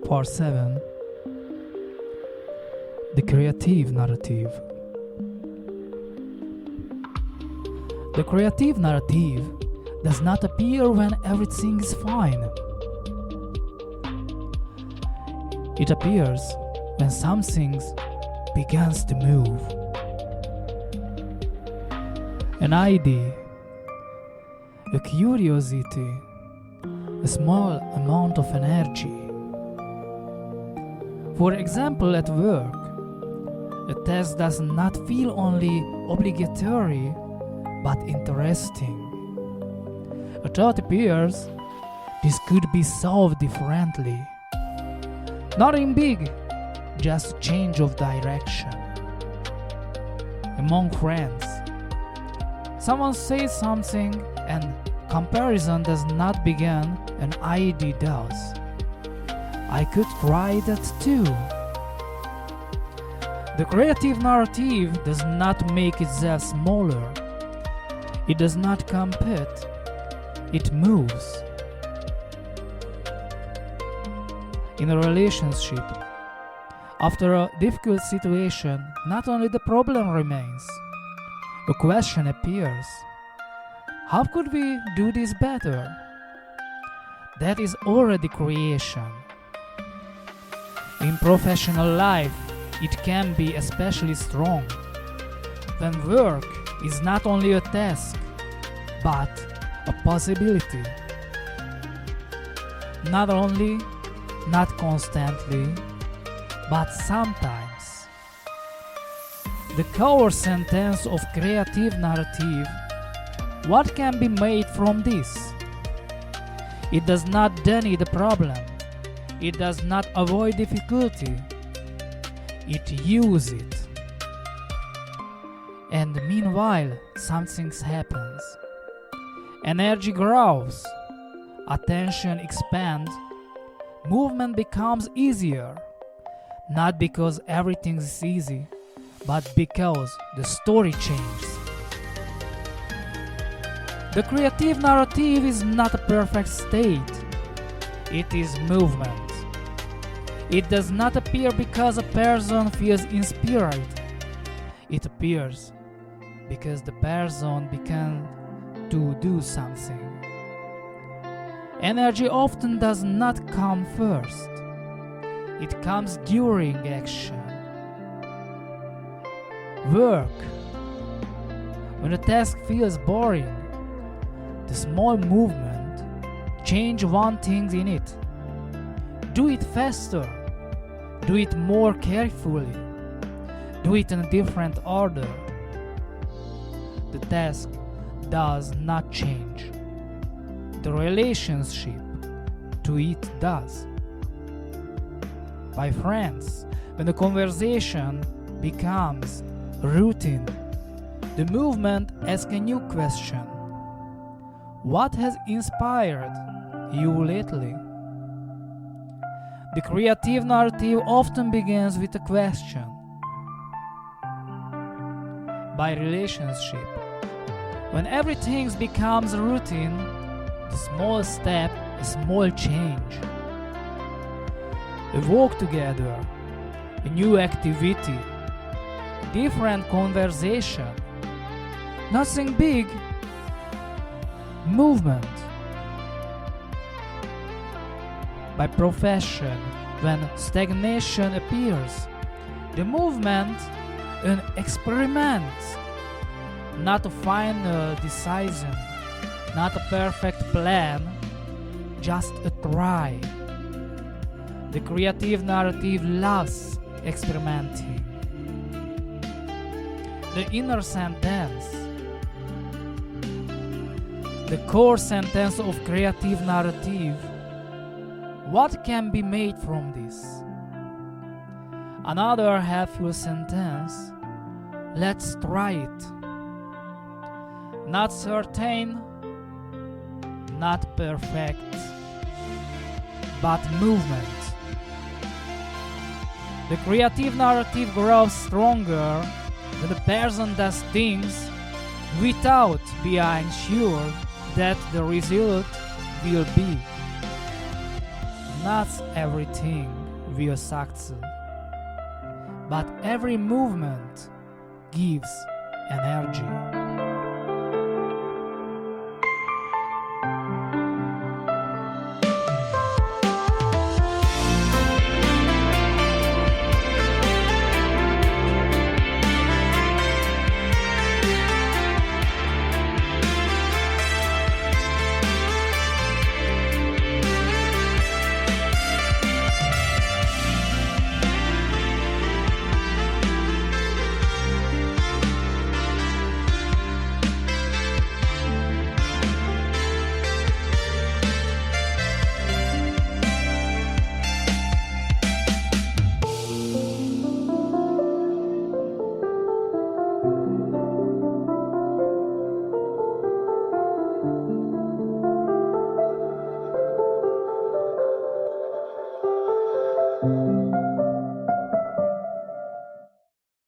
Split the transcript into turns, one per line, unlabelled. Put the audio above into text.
Part 7. The creative narrative. The creative narrative does not appear when everything is fine. It appears when something begins to move. An idea, a curiosity, a small amount of energy. For example, at work, a task does not feel only obligatory but interesting. A thought appears, this could be solved differently. Nothing big, just a change of direction. Among friends, someone says something and comparison does not begin, an idea does. I could try that too. The creative narrative does not make itself smaller. It does not compete. It moves. In a relationship, after a difficult situation, not only the problem remains, a question appears. How could we do this better? That is already creation. In professional life, it can be especially strong when work is not only a task, but a possibility. Not only, not constantly, but sometimes. The core sentence of creative narrative: what can be made from this? It does not deny the problem. It does not avoid difficulty. It uses it. And meanwhile, something happens. Energy grows. Attention expands. Movement becomes easier. Not because everything is easy, but because the story changes. The creative narrative is not a perfect state. It is movement. It does not appear because a person feels inspired. It appears because the person began to do something. Energy often does not come first. It comes during action. Work. When a task feels boring, the small movement, change one thing in it. Do it faster. Do it more carefully. Do it in a different order. The task does not change. The relationship to it does. By friends, when the conversation becomes routine, the movement asks a new question. What has inspired you lately? The creative narrative often begins with a question. By relationship, when everything becomes routine, the small step, a small change. A walk together, a new activity, different conversation, nothing big, movement. By profession, when stagnation appears, the movement, an experiment, not a final decision, not a perfect plan, just a try. The creative narrative loves experimenting. The inner sentence. The core sentence of creative narrative: what can be made from this? Another helpful sentence: let's try it. Not certain, not perfect, but movement. The creative narrative grows stronger when the person does things without being sure that the result will be. Not everything will succeed. But every movement gives energy.